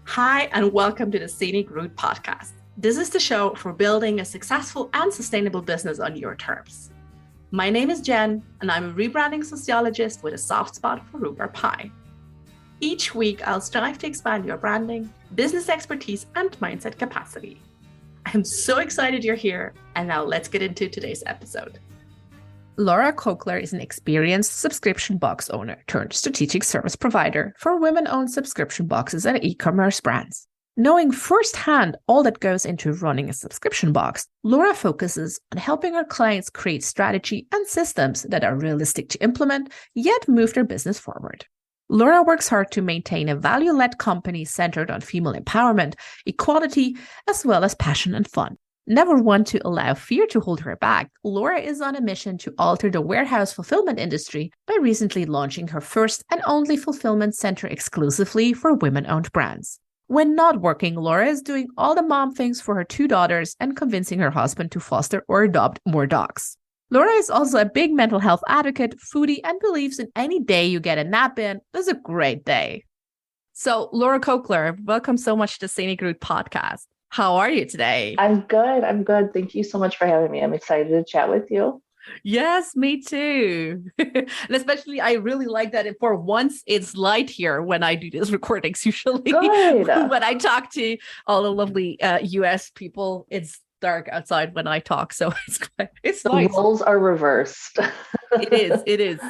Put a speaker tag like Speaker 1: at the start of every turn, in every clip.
Speaker 1: Hi, and welcome to the Scenic Route podcast. This is the show for building a successful and sustainable business on your terms. My name is Jen, and I'm a rebranding sociologist with a soft spot for rhubarb pie. Each week, I'll strive to expand your branding, business expertise, and mindset capacity. I'm so excited you're here, and now let's get into today's episode. Laura Kockler is an experienced subscription box owner turned strategic service provider for women-owned subscription boxes and e-commerce brands. Knowing firsthand all that goes into running a subscription box, Laura focuses on helping her clients create strategy and systems that are realistic to implement, yet move their business forward. Laura works hard to maintain a value-led company centered on female empowerment, equality, as well as passion and fun. Never one to allow fear to hold her back, Laura is on a mission to alter the warehouse fulfillment industry by recently launching her first and only fulfillment center exclusively for women-owned brands. When not working, Laura is doing all the mom things for her 2 daughters and convincing her husband to foster or adopt more dogs. Laura is also a big mental health advocate, foodie, and believes in any day you get a nap in is a great day. So, Laura Kockler, welcome so much to the Scenic Route podcast. How are you today?
Speaker 2: I'm good. Thank you so much for having me. I'm excited to chat with you.
Speaker 1: Yes, me too. And especially, I really like that for once it's light here when I do these recordings. Usually when I talk to all the lovely US people, it's dark outside when I talk. So it's
Speaker 2: the
Speaker 1: nice.
Speaker 2: Roles are reversed.
Speaker 1: It is.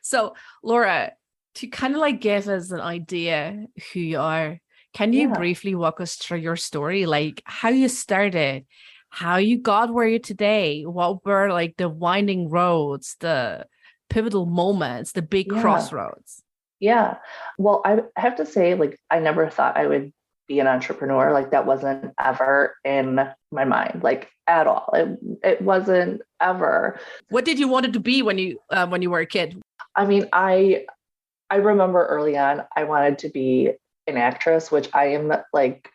Speaker 1: So Laura, to kind of like give us an idea who you are, can you briefly walk us through your story, like how you started, how you got where you're today, what were like the winding roads, the pivotal moments, the big crossroads?
Speaker 2: Yeah. Well, I have to say, like, I never thought I would be an entrepreneur. Like that wasn't ever in my mind, like at all. It wasn't ever.
Speaker 1: What did you want it to be when you were a kid?
Speaker 2: I mean, I remember early on, I wanted to be an actress, which I am like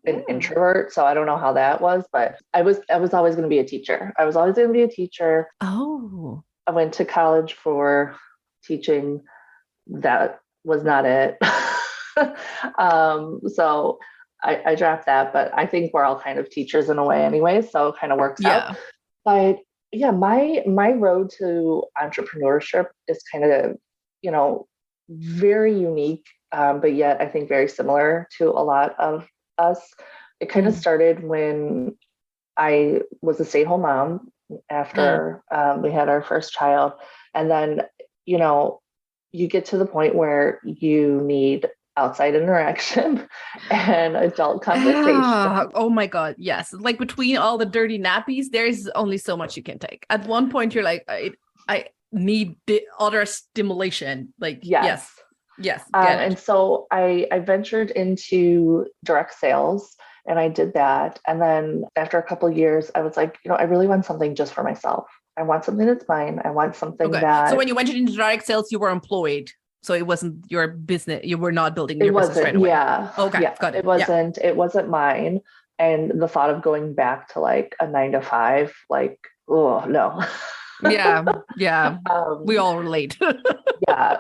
Speaker 2: an introvert. So I don't know how that was, but I was always going to be a teacher. I was always going to be a teacher.
Speaker 1: Oh,
Speaker 2: I went to college for teaching. That was not it. So I dropped that, but I think we're all kind of teachers in a way anyway. So it kind of works out. But yeah, my road to entrepreneurship is kind of, very unique. But yet I think very similar to a lot of us. It kind of started when I was a stay-at-home mom after we had our first child. And then, you get to the point where you need outside interaction and adult conversation.
Speaker 1: Oh my God. Yes. Like between all the dirty nappies, there's only so much you can take. At one point, you're like, I need the other stimulation. Like, yes.
Speaker 2: And so I ventured into direct sales and I did that. And then after a couple of years, I was like, I really want something just for myself. I want something that's mine. I want something that.
Speaker 1: So when you went into direct sales, you were employed. So it wasn't your business. You were not building your business right away.
Speaker 2: Yeah.
Speaker 1: Okay.
Speaker 2: Yeah.
Speaker 1: Got it.
Speaker 2: It wasn't mine. And the thought of going back to like a 9 to 5, like, oh no.
Speaker 1: Yeah. We all relate.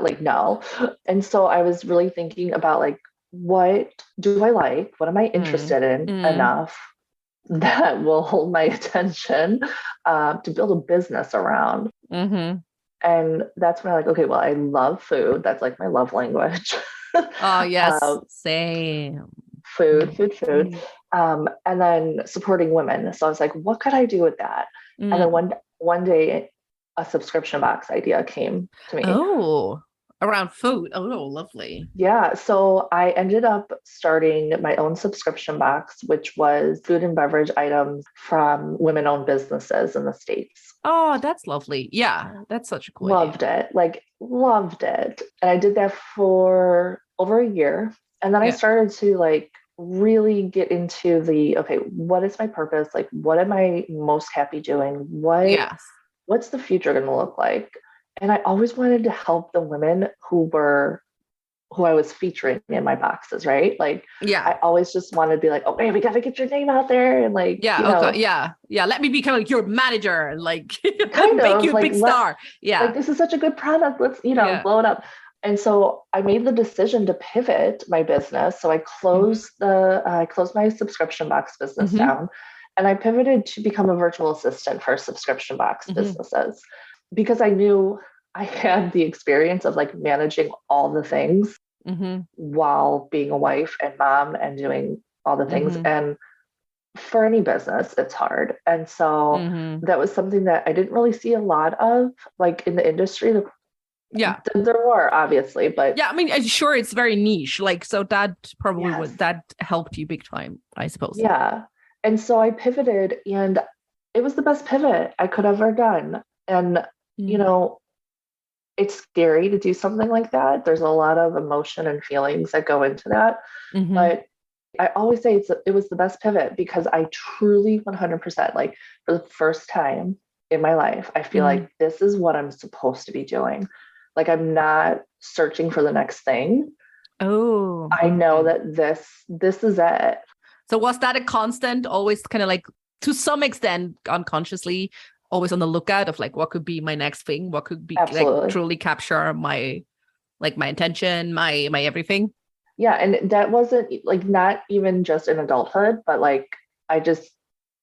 Speaker 2: Like no. And so I was really thinking about like, what do I like? What am I interested in enough that will hold my attention to build a business around? And that's when I'm like, okay, well, I love food. That's like my love language.
Speaker 1: Oh, yes. Same.
Speaker 2: Food. And then supporting women. So I was like, what could I do with that? And then one day, a subscription box idea came to me.
Speaker 1: Oh, around food. Oh, lovely.
Speaker 2: Yeah. So I ended up starting my own subscription box, which was food and beverage items from women-owned businesses in the States.
Speaker 1: Oh, that's lovely. Yeah. That's such a cool
Speaker 2: idea. Loved it. And I did that for over a year. And then I started to like really get into okay, what is my purpose? Like, what am I most happy doing? What's the future going to look like? And I always wanted to help the women who I was featuring in my boxes, right? Like, I always just wanted to be like, oh, man, we got to get your name out there. And like,
Speaker 1: let me become like your manager and like make you a big star. Yeah.
Speaker 2: Like, this is such a good product. Let's, blow it up. And so I made the decision to pivot my business. So I closed I closed my subscription box business down, and I pivoted to become a virtual assistant for subscription box businesses because I knew I had the experience of like managing all the things while being a wife and mom and doing all the things. And for any business, it's hard. And so that was something that I didn't really see a lot of like in the industry.
Speaker 1: Yeah.
Speaker 2: There were obviously, but
Speaker 1: yeah, I mean, sure, it's very niche. Like, so that probably that helped you big time, I suppose.
Speaker 2: Yeah. And so I pivoted, and it was the best pivot I could have ever done. And, you know, it's scary to do something like that. There's a lot of emotion and feelings that go into that. But I always say it was the best pivot because I truly 100%, like for the first time in my life, I feel like this is what I'm supposed to be doing. Like I'm not searching for the next thing.
Speaker 1: Oh,
Speaker 2: I know that this is it.
Speaker 1: So was that a constant, always kind of like to some extent unconsciously, always on the lookout of like what could be my next thing, what could be like truly capture my attention, my everything?
Speaker 2: Yeah, and that wasn't like not even just in adulthood, but like I just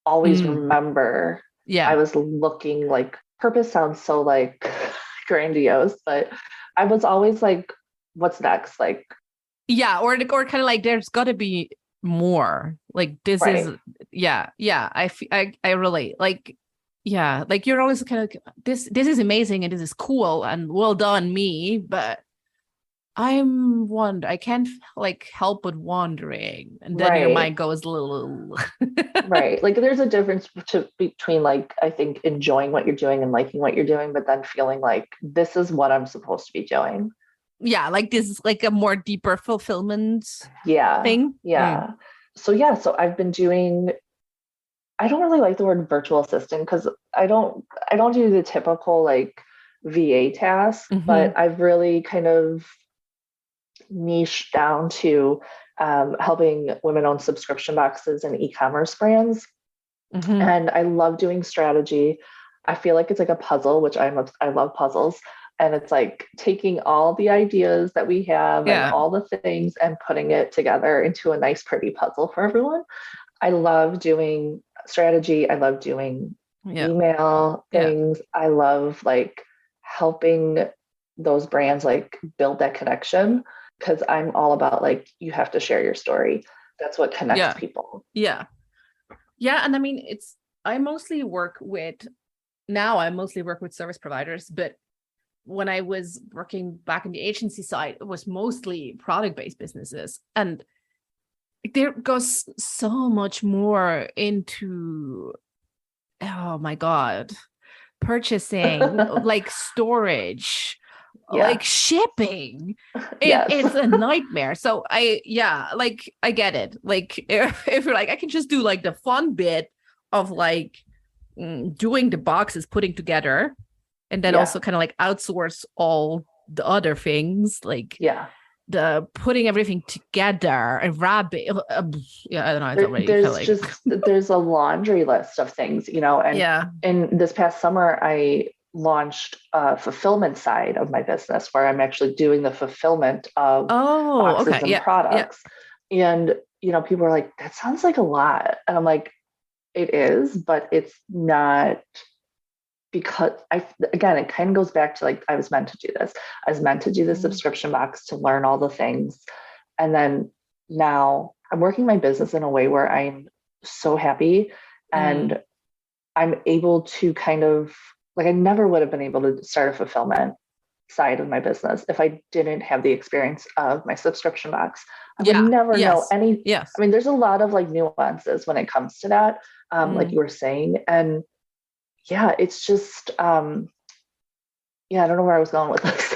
Speaker 2: always remember I was looking like purpose sounds so like grandiose, but I was always like, what's next? Like,
Speaker 1: yeah, or kind of like there's got to be more. Like this is, I relate. Like, yeah, like you're always kind of like, this is amazing and this is cool and well done, me, but I can't like help but wondering, and then your mind goes a little
Speaker 2: right. Like there's a difference between like I think enjoying what you're doing and liking what you're doing, but then feeling like this is what I'm supposed to be doing.
Speaker 1: Yeah, like this is like a more deeper fulfillment thing.
Speaker 2: Yeah. So I've been doing, I don't really like the word virtual assistant because I don't do the typical like VA tasks, but I've really kind of niche down to helping women-owned subscription boxes and e-commerce brands. And I love doing strategy. I feel like it's like a puzzle, which I love puzzles. And it's like taking all the ideas that we have and all the things and putting it together into a nice, pretty puzzle for everyone. I love doing strategy. I love doing email things. I love like helping those brands like build that connection. Because I'm all about like, you have to share your story. That's what connects people. Yeah.
Speaker 1: And I mean, I mostly work with service providers, but when I was working back in the agency side, it was mostly product-based businesses. And there goes so much more into, oh my God, purchasing, like storage, like shipping. It's a nightmare. So I get it. Like if you're like, I can just do like the fun bit of like doing the boxes, putting together, and then also kind of like outsource all the other things, like the putting everything together and wrapping. I don't know. It's already
Speaker 2: there's a laundry list of things, you know. And in this past summer, I launched a fulfillment side of my business where I'm actually doing the fulfillment of boxes and products. And, you know, people are like, that sounds like a lot. And I'm like, it is, but it's not, because it kind of goes back to like, I was meant to do this. I was meant to do the subscription box to learn all the things. And then now I'm working my business in a way where I'm so happy and I'm able to kind of, like I never would have been able to start a fulfillment side of my business if I didn't have the experience of my subscription box. I would never know any. I mean, there's a lot of like nuances when it comes to that, like you were saying. And it's just, I don't know where I was going with this.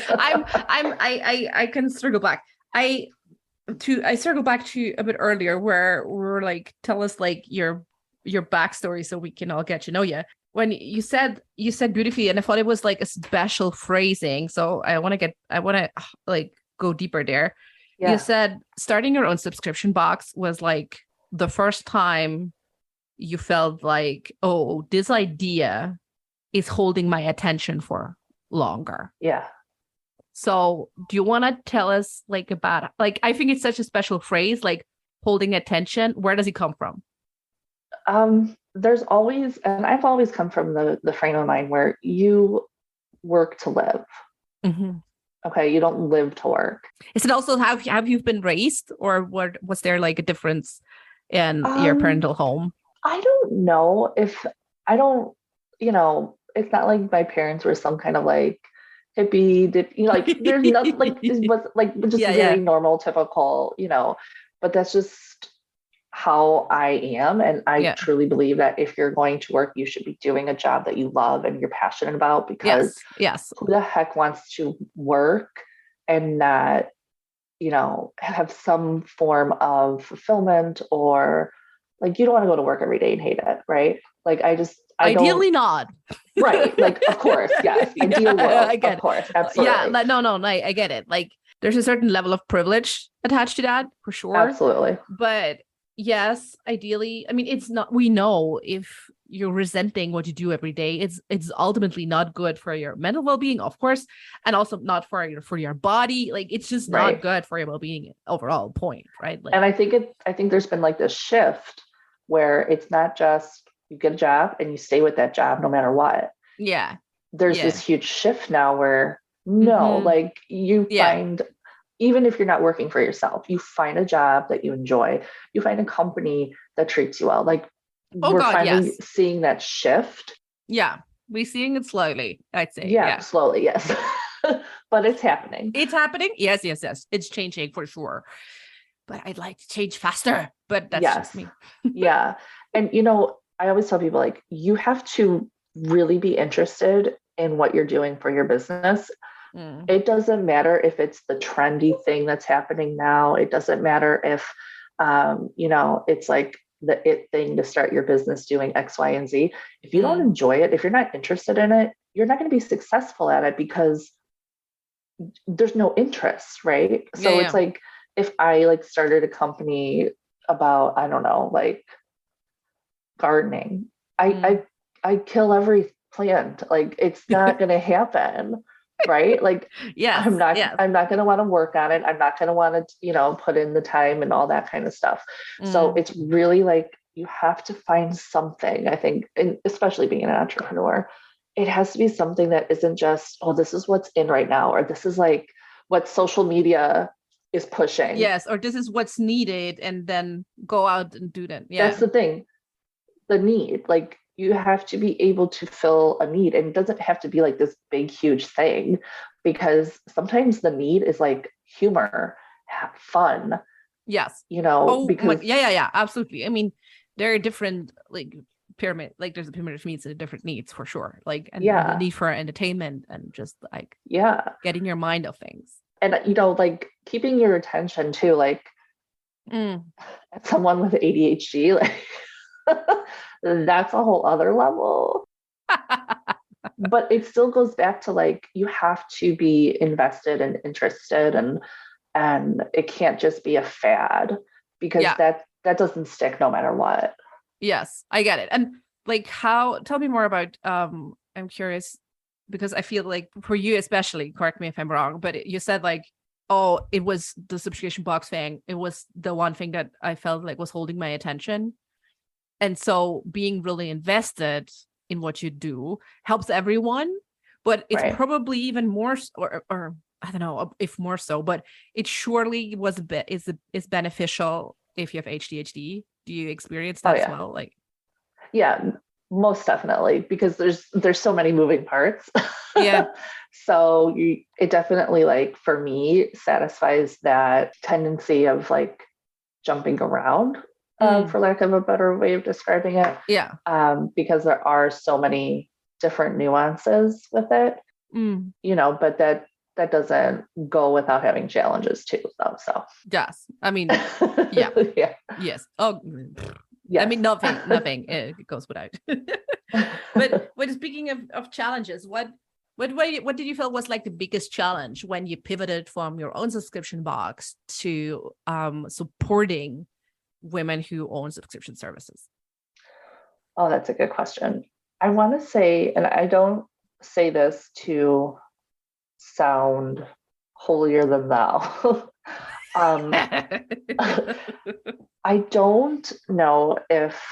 Speaker 1: I can circle back. I circle back to a bit earlier where we're like, tell us like your backstory so we can all get to know you. When you said beautifully, and I thought it was like a special phrasing. So I want to like go deeper there. Yeah. You said starting your own subscription box was like the first time you felt like, oh, this idea is holding my attention for longer.
Speaker 2: Yeah.
Speaker 1: So do you want to tell us like about, like, I think it's such a special phrase, like holding attention. Where does it come from?
Speaker 2: There's always, and I've always come from the frame of mind where you work to live.
Speaker 1: Mm-hmm.
Speaker 2: Okay, you don't live to work.
Speaker 1: Is it also how have you been raised, or what was there like a difference in your
Speaker 2: Um,
Speaker 1: parental home?
Speaker 2: I don't know if I don't, it's not like my parents were some kind of like hippie, like there's nothing like it was like just
Speaker 1: Yeah,
Speaker 2: very
Speaker 1: yeah.
Speaker 2: normal, typical, but that's just how I am. And I
Speaker 1: Yeah.
Speaker 2: truly believe that if you're going to work, you should be doing a job that you love and you're passionate about, because
Speaker 1: Yes. Yes.
Speaker 2: who the heck wants to work and not, have some form of fulfillment, or like you don't want to go to work every day and hate it, right? Like I don't,
Speaker 1: Ideally not.
Speaker 2: right. Like, of course, yes. Ideal
Speaker 1: Yeah,
Speaker 2: world,
Speaker 1: I
Speaker 2: of
Speaker 1: get it.
Speaker 2: course,
Speaker 1: Yeah,
Speaker 2: absolutely.
Speaker 1: no, I get it. Like there's a certain level of privilege attached to that for sure.
Speaker 2: Absolutely.
Speaker 1: But yes, ideally, I mean, it's not, we know if you're resenting what you do every day, it's ultimately not good for your mental well-being, of course, and also not for your body. Like it's just not
Speaker 2: Right.
Speaker 1: good for your well-being overall point, right? Like
Speaker 2: And I think there's been like this shift where it's not just you get a job and you stay with that job no matter what.
Speaker 1: yeah,
Speaker 2: There's this
Speaker 1: yeah.
Speaker 2: huge shift now where no,
Speaker 1: Mm-hmm.
Speaker 2: like you
Speaker 1: Yeah.
Speaker 2: find, even if you're not working for yourself, you find a job that you enjoy, you find a company that treats you well. Like
Speaker 1: Oh
Speaker 2: we're
Speaker 1: God,
Speaker 2: finally
Speaker 1: yes.
Speaker 2: seeing that shift.
Speaker 1: Yeah. We're seeing it slowly, I'd say.
Speaker 2: Yeah,
Speaker 1: Yeah.
Speaker 2: slowly, yes. But it's happening.
Speaker 1: It's happening. Yes, yes, yes. It's changing for sure. But I'd like to change faster. But that's just
Speaker 2: Yes.
Speaker 1: me.
Speaker 2: Yeah. And I always tell people like you have to really be interested in what you're doing for your business.
Speaker 1: Mm.
Speaker 2: It doesn't matter if it's the trendy thing that's happening now. It doesn't matter if it's like the it thing to start your business doing X, Y, and Z. If you don't
Speaker 1: Mm.
Speaker 2: enjoy it, if you're not interested in it, you're not going to be successful at it because there's no interest, right?
Speaker 1: Yeah,
Speaker 2: So it's
Speaker 1: yeah.
Speaker 2: like if I like started a company about, I don't know, like gardening, I
Speaker 1: Mm.
Speaker 2: I I kill every plant. Like it's not going to happen, right? Like
Speaker 1: Yes, yes.
Speaker 2: I'm not going to want to work on it. I'm not going to want to, put in the time and all that kind of stuff. So
Speaker 1: Mm.
Speaker 2: it's really like you have to find something, I think, and especially being an entrepreneur, it has to be something that isn't just, oh, this is what's in right now, or this is like what social media is pushing.
Speaker 1: Yes, or this is what's needed, and then go out and do that.
Speaker 2: That's
Speaker 1: Yeah.
Speaker 2: the thing, the need. Like you have to be able to fill a need, and it doesn't have to be like this big, huge thing, because sometimes the need is like humor, fun,
Speaker 1: Yes. Oh my,
Speaker 2: because
Speaker 1: yeah, yeah, yeah. Absolutely. I mean, there are different like pyramid, like there's a pyramid of needs and different needs for sure. Like, and the
Speaker 2: yeah,
Speaker 1: need for entertainment and just like
Speaker 2: yeah.
Speaker 1: getting your mind off things.
Speaker 2: And like keeping your attention too, like
Speaker 1: Mm.
Speaker 2: someone with ADHD, like that's a whole other level. But it still goes back to like you have to be invested and interested, and it can't just be a fad, because
Speaker 1: Yeah.
Speaker 2: that doesn't stick no matter what.
Speaker 1: Yes, I get it. And like how, tell me more about I'm curious because I feel like for you especially, correct me if I'm wrong, but you said like, oh, it was the subscription box thing. It was the one thing that I felt like was holding my attention. And so being really invested in what you do helps everyone, but it's
Speaker 2: Right.
Speaker 1: probably even more or I don't know if more so, but it surely was a bit is beneficial if you have ADHD. Do you experience
Speaker 2: Oh
Speaker 1: that as
Speaker 2: yeah.
Speaker 1: well? Like,
Speaker 2: Yeah, most definitely, because there's so many moving parts.
Speaker 1: yeah.
Speaker 2: So it definitely, like, for me, satisfies that tendency of like jumping around,
Speaker 1: Mm,
Speaker 2: for lack of a better way of describing it,
Speaker 1: yeah.
Speaker 2: because there are so many different nuances with it,
Speaker 1: Mm,
Speaker 2: but that doesn't go without having challenges too, though. So
Speaker 1: yes. I mean, yeah.
Speaker 2: yeah,
Speaker 1: Yes. Oh, I
Speaker 2: yes.
Speaker 1: mean, nothing goes without. But speaking of challenges, what did you feel was like the biggest challenge when you pivoted from your own subscription box to supporting women who own subscription services?
Speaker 2: Oh, that's a good question. I want to say, and I don't say this to sound holier than thou. I don't know if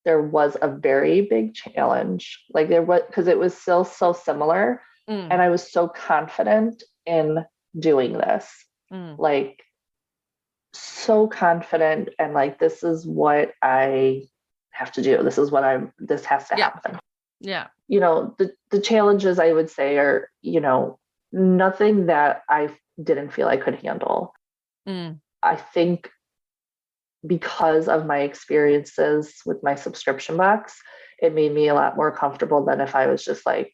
Speaker 2: there was a very big challenge, like there was, because it was still so similar. And I was so confident in doing this, like so confident, and like, this is what I have to do. This is what this has to happen.
Speaker 1: Yeah.
Speaker 2: You know, the challenges, I would say, are, you know, nothing that I didn't feel I could handle. I think because of my experiences with my subscription box, it made me a lot more comfortable than if I was just like,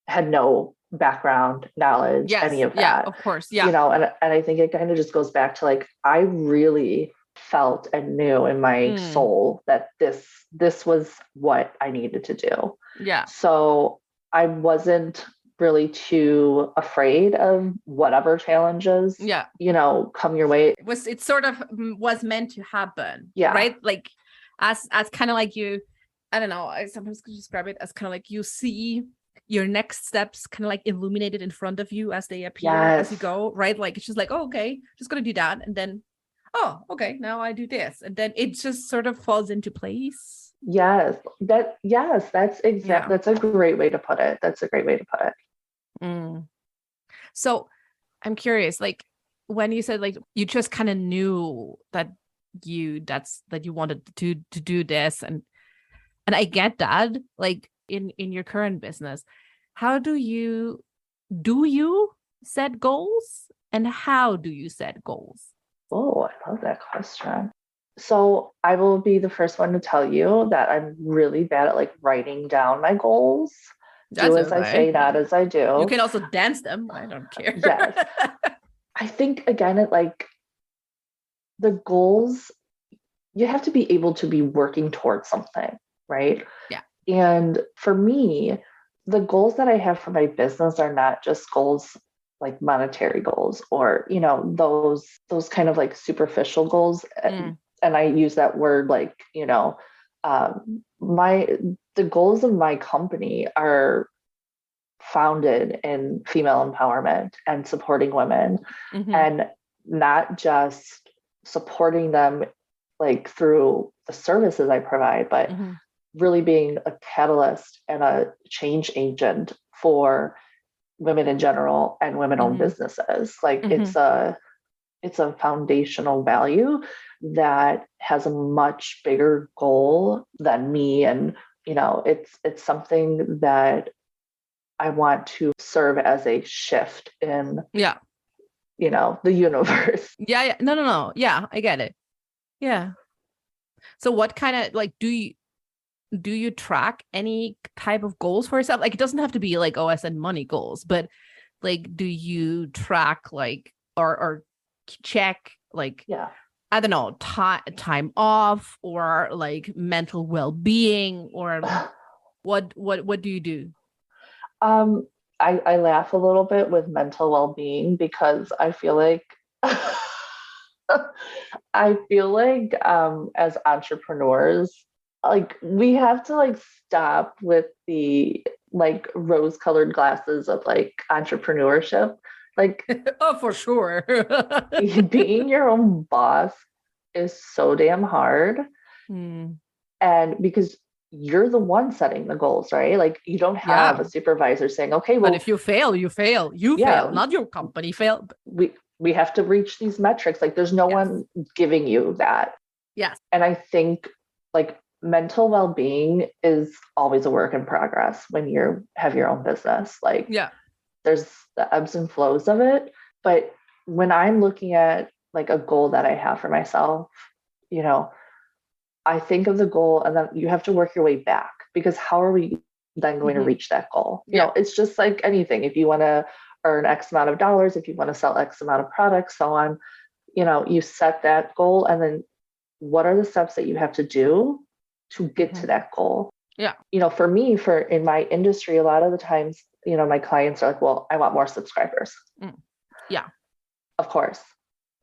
Speaker 2: had no background knowledge, any of that.
Speaker 1: Yeah, of course. Yeah.
Speaker 2: You know, and I think it kind of just goes back to like, I really felt and knew in my soul that this was what I needed to do.
Speaker 1: Yeah.
Speaker 2: So I wasn't really too afraid of whatever challenges, you know, come your way.
Speaker 1: It sort of was meant to happen.
Speaker 2: Yeah.
Speaker 1: Right. Like as kind of like you, I don't know, I sometimes could describe it as kind of like you see your next steps kind of like illuminated in front of you as they appear as you go, right? Like it's just like, oh, okay, just gonna do that, and then, oh, okay, now I do this, and then it just sort of falls into place.
Speaker 2: That's exactly, that's a great way to put it. That's a great way to put it.
Speaker 1: So I'm curious, like when you said like you just kind of knew that you wanted to do this, and I get that, like in your current business, how do you set goals, and how do you set goals?
Speaker 2: Oh, I love that question. So I will be the first one to tell you that I'm really bad at like writing down my goals. Do as I say, not as I do.
Speaker 1: You can also dance them. I don't care.
Speaker 2: Yes. I think again, it like the goals, you have to be able to be working towards something, right?
Speaker 1: Yeah.
Speaker 2: And for me, the goals that I have for my business are not just goals like monetary goals, or, you know, those kind of like superficial goals. And I use that word like, you know, the goals of my company are founded in female empowerment and supporting women, and not just supporting them like through the services I provide, but really being a catalyst and a change agent for women in general and women-owned businesses. Like it's a foundational value that has a much bigger goal than me. And, you know, it's something that I want to serve as a shift in, you know, the universe.
Speaker 1: Yeah. No. Yeah, I get it. Yeah. So what kind of like, do you track any type of goals for yourself? Like, it doesn't have to be like OSN money goals, but like, do you track like, or check like, I don't know, time off, or like mental well-being, or what do you do?
Speaker 2: I laugh a little bit with mental well-being because I feel like as entrepreneurs, like we have to like stop with the like rose-colored glasses of like entrepreneurship. Like
Speaker 1: oh, for sure.
Speaker 2: being your own boss is so damn hard. And because you're the one setting the goals, right? Like you don't have a supervisor saying, okay, well,
Speaker 1: but if you fail, you fail, not your company fail.
Speaker 2: We have to reach these metrics. Like there's no one giving you that.
Speaker 1: Yes.
Speaker 2: And I think like mental well-being is always a work in progress when you have your own business. Like there's the ebbs and flows of it. But when I'm looking at like a goal that I have for myself, you know, I think of the goal and then you have to work your way back, because how are we then going to reach that goal? You know, it's just like anything. If you want to earn X amount of dollars, if you want to sell X amount of products, so on, you know, you set that goal, and then what are the steps that you have to do to get to that goal?
Speaker 1: Yeah.
Speaker 2: You know, for me, in my industry, a lot of the times, you know, my clients are like, well, I want more subscribers.
Speaker 1: Yeah.
Speaker 2: Of course.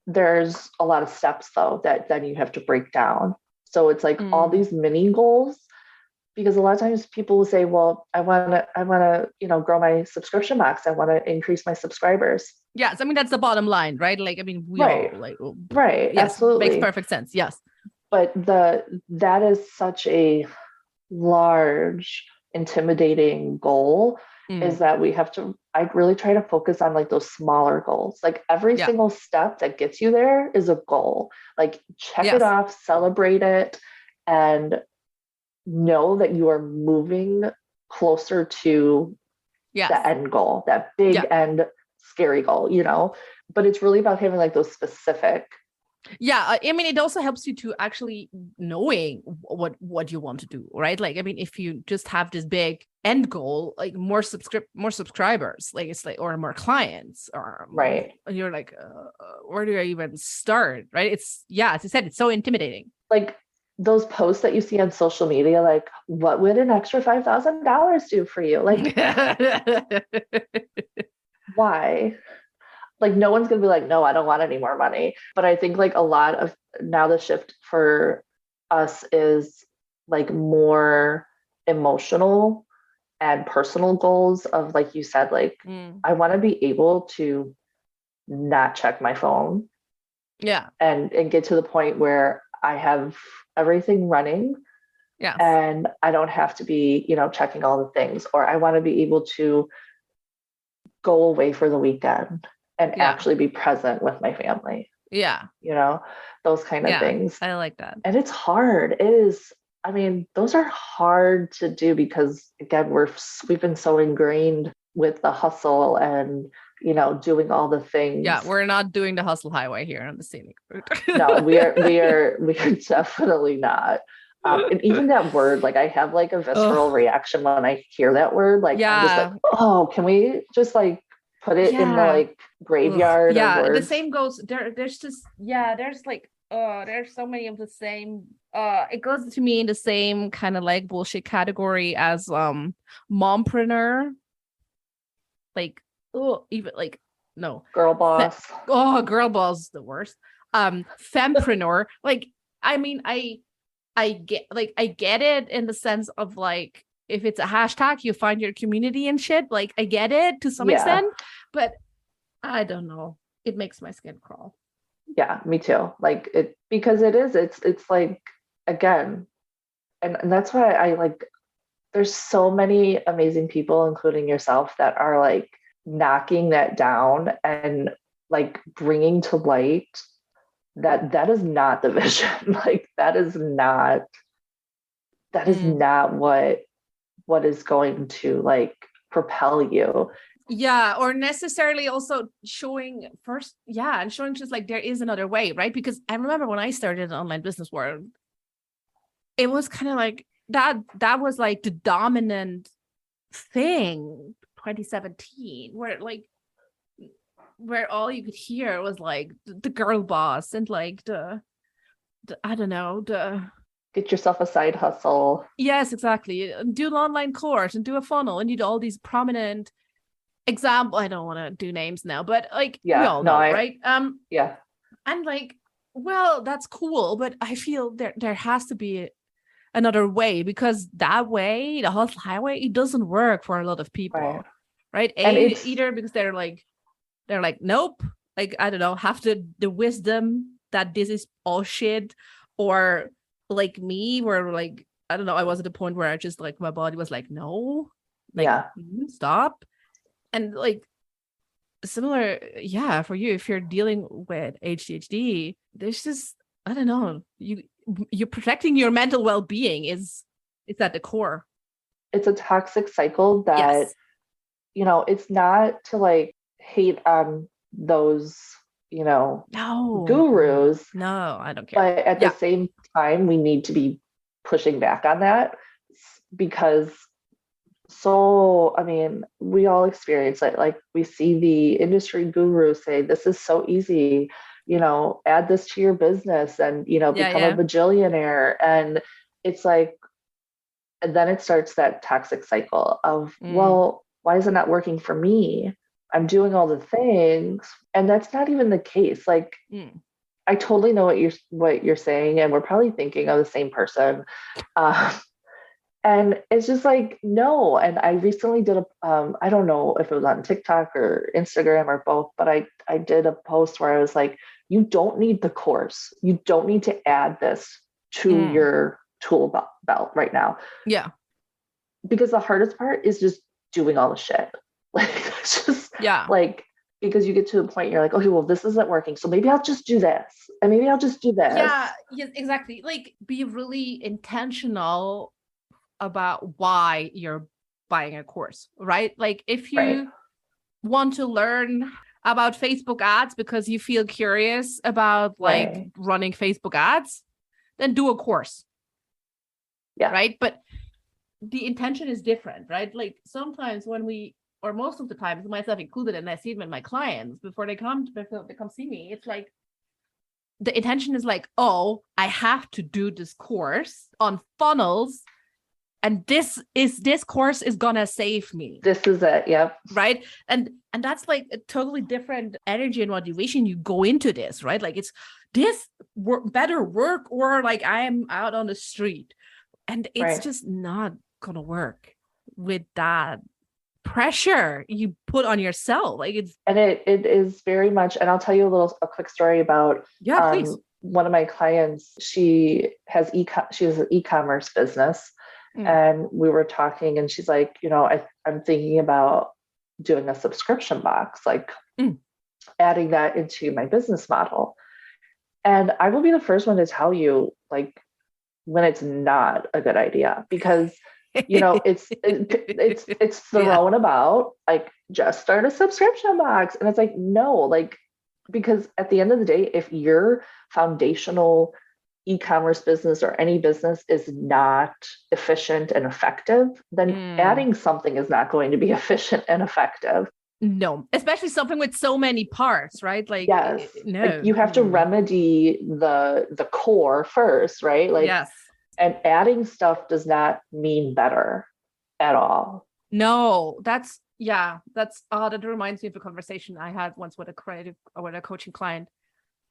Speaker 2: There's a lot of steps though that then you have to break down. So it's like all these mini goals, because a lot of times people will say, well, I want to, grow my subscription box. I want to increase my subscribers.
Speaker 1: Yes. I mean, that's the bottom line, right? Like, I mean, we
Speaker 2: Right.
Speaker 1: all like,
Speaker 2: right.
Speaker 1: yes,
Speaker 2: Absolutely.
Speaker 1: makes perfect sense. Yes.
Speaker 2: But that is such a large, intimidating goal, is that I really try to focus on like those smaller goals. Like every single step that gets you there is a goal. Like check it off, celebrate it, and know that you are moving closer to the end goal, that big end scary goal, but it's really about having like those specific.
Speaker 1: Yeah, I mean, it also helps you to actually knowing what you want to do, right? Like, I mean, if you just have this big end goal, like more subscribers, like it's like, or more clients, or
Speaker 2: right,
Speaker 1: you're like, where do I even start, right? It's as I said, it's so intimidating.
Speaker 2: Like those posts that you see on social media, like, what would an extra $5,000 do for you? Like, why? Like, no one's going to be like, no, I don't want any more money. But I think like a lot of now the shift for us is like more emotional and personal goals of, like you said, like, I want to be able to not check my phone.
Speaker 1: Yeah.
Speaker 2: And get to the point where I have everything running.
Speaker 1: Yes.
Speaker 2: And I don't have to be, checking all the things, or I want to be able to go away for the weekend and actually be present with my family.
Speaker 1: Yeah.
Speaker 2: Those kind of things.
Speaker 1: I like that.
Speaker 2: And it's hard. It is. I mean, those are hard to do because, again, we've been so ingrained with the hustle and, doing all the things.
Speaker 1: Yeah, we're not doing the hustle highway here on the Scenic Route.
Speaker 2: No, we are definitely not. And even that word, like, I have like a visceral reaction when I hear that word. Like, I'm just like, oh, can we just like put it in the like graveyard of words?
Speaker 1: The same goes there's just there's like there's so many of the same it goes to me in the same kind of like bullshit category as mompreneur, like even like no
Speaker 2: girl boss.
Speaker 1: Girl boss is the worst. Fempreneur, like, I mean, I get it in the sense of like, if it's a hashtag, you find your community and shit. Like, I get it to some extent, but I don't know. It makes my skin crawl.
Speaker 2: Yeah, me too. Like because it's like, again, and that's why I like, there's so many amazing people, including yourself, that are like knocking that down and like bringing to light that is not the vision. Like that is not what is going to like propel you.
Speaker 1: Yeah, or necessarily also showing just like there is another way, right? Because I remember when I started in the online business world, it was kind of like that was like the dominant thing, 2017, where all you could hear was like the girl boss and like the I don't know,
Speaker 2: get yourself a side hustle.
Speaker 1: Yes, exactly. Do an online course and do a funnel and you do all these prominent example. I don't want to do names now, but like we all know, right?
Speaker 2: Yeah.
Speaker 1: And like, well, that's cool, but I feel there has to be another way, because that way, the hustle highway, it doesn't work for a lot of people, right? Either because they're like, nope, like, I don't know, have the wisdom that this is all shit, or like me, where like, I don't know, I was at a point where I just like, my body was like, no, like, stop. And like, similar, for you, if you're dealing with ADHD, there's just, I don't know, you're protecting your mental well-being is at the core.
Speaker 2: It's a toxic cycle that, it's not to like hate on those, gurus.
Speaker 1: No, I don't care.
Speaker 2: But at the same time, we need to be pushing back on that, because I mean, we all experience it. Like, we see the industry gurus say, this is so easy, add this to your business and, become a bajillionaire. And it's like, and then it starts that toxic cycle of, well, why is it not working for me? I'm doing all the things. And that's not even the case. Like, I totally know what you're saying. And we're probably thinking of the same person. And it's just like, no. And I recently did I don't know if it was on TikTok or Instagram or both, but I did a post where I was like, you don't need the course. You don't need to add this to your tool belt right now.
Speaker 1: Yeah.
Speaker 2: Because the hardest part is just doing all the shit. Like, it's just like, because you get to a point you're like, okay, well, this isn't working. So maybe I'll just do this. And maybe I'll just do this.
Speaker 1: Yeah, exactly. Like, be really intentional about why you're buying a course, right? Like, if you want to learn about Facebook ads because you feel curious about like running Facebook ads, then do a course.
Speaker 2: Yeah.
Speaker 1: Right. But the intention is different, right? Like, sometimes when or most of the times, myself included, and I see it with my clients before they come see me, it's like the intention is like, oh, I have to do this course on funnels, and this course is gonna save me.
Speaker 2: This is it. Yep.
Speaker 1: Right. And that's like a totally different energy and motivation you go into this, right? Like, it's this better work, or like I am out on the street, and it's just not gonna work with that pressure you put on yourself. Like, it's,
Speaker 2: and it is very much, and I'll tell you a quick story about
Speaker 1: please.
Speaker 2: One of my clients. She has an e-commerce business, and we were talking, and she's like, I'm thinking about doing a subscription box, like adding that into my business model. And I will be the first one to tell you, like, when it's not a good idea, because it's thrown about, like, just start a subscription box. And it's like, no, like, because at the end of the day, if your foundational e-commerce business or any business is not efficient and effective, then adding something is not going to be efficient and effective.
Speaker 1: No, especially something with so many parts, right? Like,
Speaker 2: yes,
Speaker 1: no,
Speaker 2: like, you have to remedy the core first, right? Like,
Speaker 1: yes.
Speaker 2: And adding stuff does not mean better at all.
Speaker 1: No, that reminds me of a conversation I had once with a coaching client.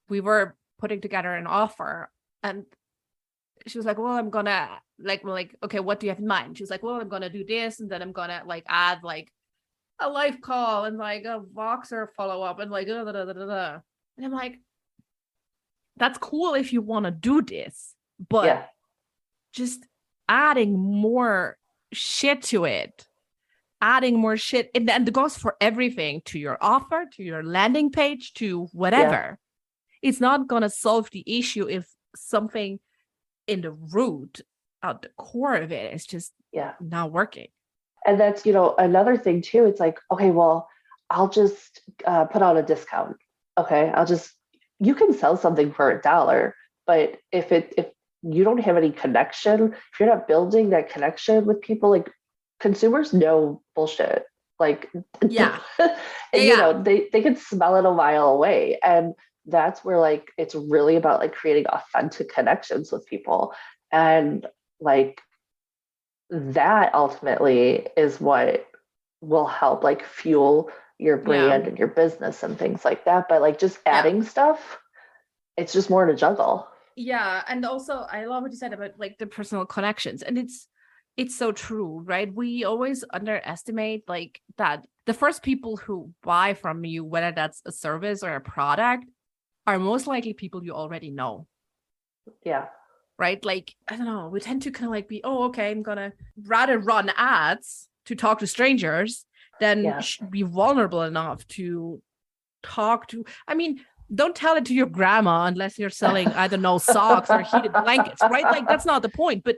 Speaker 1: We were putting together an offer, and she was like, well, I'm gonna like, okay, what do you have in mind? She was like, well, I'm gonna do this, and then I'm gonna like add like a live call and like a Voxer follow-up and like and I'm like, that's cool if you want to do this, but just adding more shit to it, and it goes for everything, to your offer, to your landing page, to whatever. It's not gonna solve the issue if something in the root, at the core of it, is just not working.
Speaker 2: And that's, another thing too. It's like, okay, well, I'll just put out a discount. Okay, you can sell something for $1, but if you don't have any connection, if you're not building that connection with people, like, consumers know bullshit. Like, they can smell it a mile away. And that's where, like, it's really about like creating authentic connections with people. And like, that ultimately is what will help like fuel your brand and your business and things like that. But like, just adding stuff, it's just more to juggle.
Speaker 1: Yeah. And also, I love what you said about like the personal connections. And it's so true, right? We always underestimate like that the first people who buy from you, whether that's a service or a product, are most likely people you already know.
Speaker 2: Yeah.
Speaker 1: Right? Like, I don't know, we tend to kind of like be, oh, okay, I'm gonna rather run ads to talk to strangers than be vulnerable enough to talk to, I mean, don't tell it to your grandma unless you're selling, I don't know, socks or heated blankets, right? Like, that's not the point. But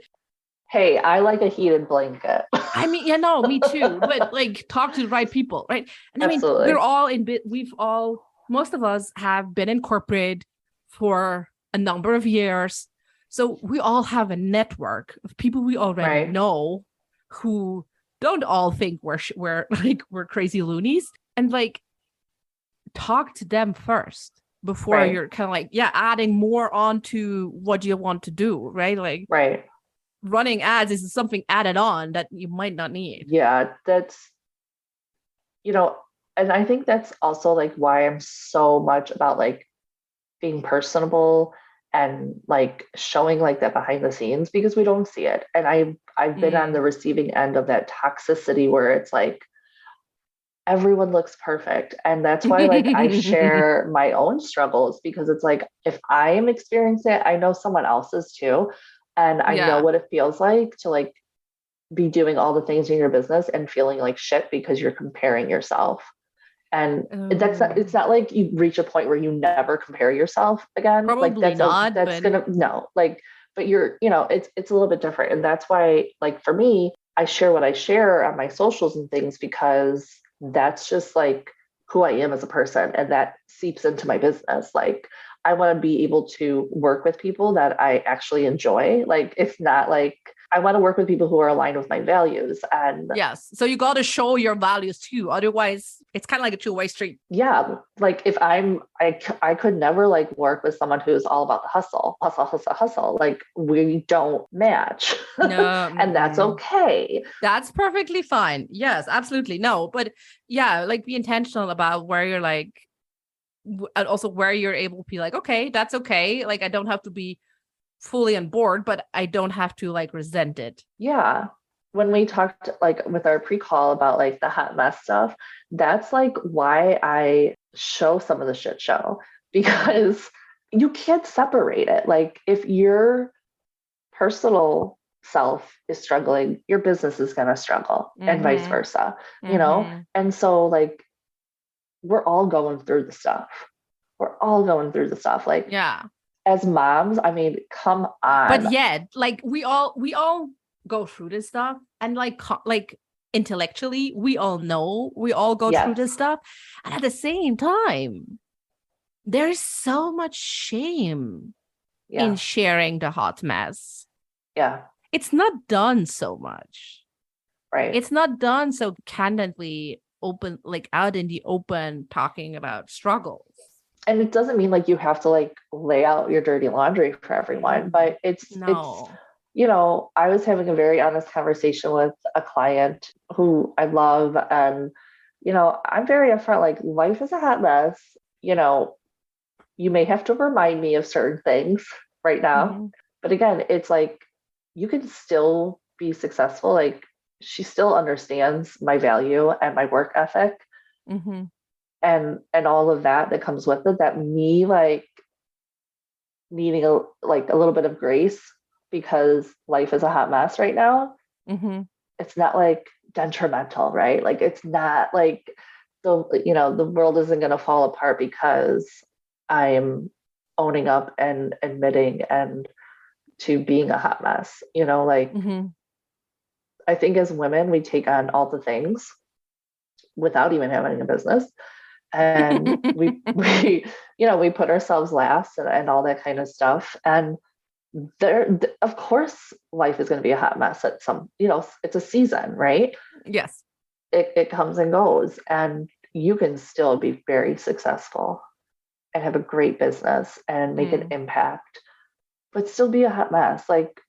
Speaker 2: hey, I like a heated blanket.
Speaker 1: I mean, me too. But like, talk to the right people, right? And
Speaker 2: Absolutely.
Speaker 1: I mean, we're all most of us have been in corporate for a number of years. So we all have a network of people we already know who don't all think we're crazy loonies, and like, talk to them first before you're kind of like, adding more onto what you want to do, right? Like, running ads is something added on that you might not need.
Speaker 2: Yeah, that's, and I think that's also like why I'm so much about like being personable and like showing like that behind the scenes because we don't see it. And I've been on the receiving end of that toxicity where it's like everyone looks perfect. And that's why like I share my own struggles, because it's like if I am experiencing it, I know someone else is too. And I know what it feels like to like be doing all the things in your business and feeling like shit because you're comparing yourself. And it's not like you reach a point where you never compare yourself again.
Speaker 1: Probably
Speaker 2: like
Speaker 1: not,
Speaker 2: that's
Speaker 1: but
Speaker 2: gonna no, like, but you're, it's a little bit different. And that's why, like, for me, I share what I share on my socials and things because that's just like who I am as a person. And that seeps into my business. Like, I want to be able to work with people that I actually enjoy. Like, it's not like I want to work with people who are aligned with my values. And
Speaker 1: yes, so you got to show your values too. Otherwise, it's kind of like a two-way street.
Speaker 2: Yeah. Like if I could never like work with someone who's all about the hustle, hustle, hustle, hustle. Like we don't match.
Speaker 1: No.
Speaker 2: And that's okay.
Speaker 1: That's perfectly fine. Yes, absolutely. No, but yeah, like be intentional about where you're like, and also where you're able to be like, okay, that's okay. Like I don't have to be fully on board, but I don't have to like resent it.
Speaker 2: Yeah. When we talked like with our pre-call about like the hot mess stuff, that's like why I show some of the shit show, because you can't separate it. Like if your personal self is struggling, your business is going to struggle and vice versa, And so like we're all going through the stuff. Like,
Speaker 1: yeah.
Speaker 2: As moms, I mean, come on.
Speaker 1: But yet, like we all go through this stuff, and like intellectually, we all know we all go through this stuff, and at the same time, there's so much shame in sharing the hot mess.
Speaker 2: Yeah,
Speaker 1: it's not done so much,
Speaker 2: right?
Speaker 1: It's not done so candidly, open, like out in the open, talking about struggles. And
Speaker 2: it doesn't mean like you have to like lay out your dirty laundry for everyone, but it's I was having a very honest conversation with a client who I love, and I'm very upfront, like life is a hot mess. You may have to remind me of certain things right now, but again, it's like you can still be successful. Like she still understands my value and my work ethic. And all of that comes with it, that me like needing a little bit of grace because life is a hot mess right now. It's not like detrimental, right? Like it's not like the world isn't going to fall apart because I'm owning up and admitting and to being a hot mess. I think as women we take on all the things without even having a business. And we put ourselves last and all that kind of stuff. And there, of course, life is going to be a hot mess at some, it's a season, right?
Speaker 1: Yes.
Speaker 2: It comes and goes, and you can still be very successful and have a great business and make an impact, but still be a hot mess. Like,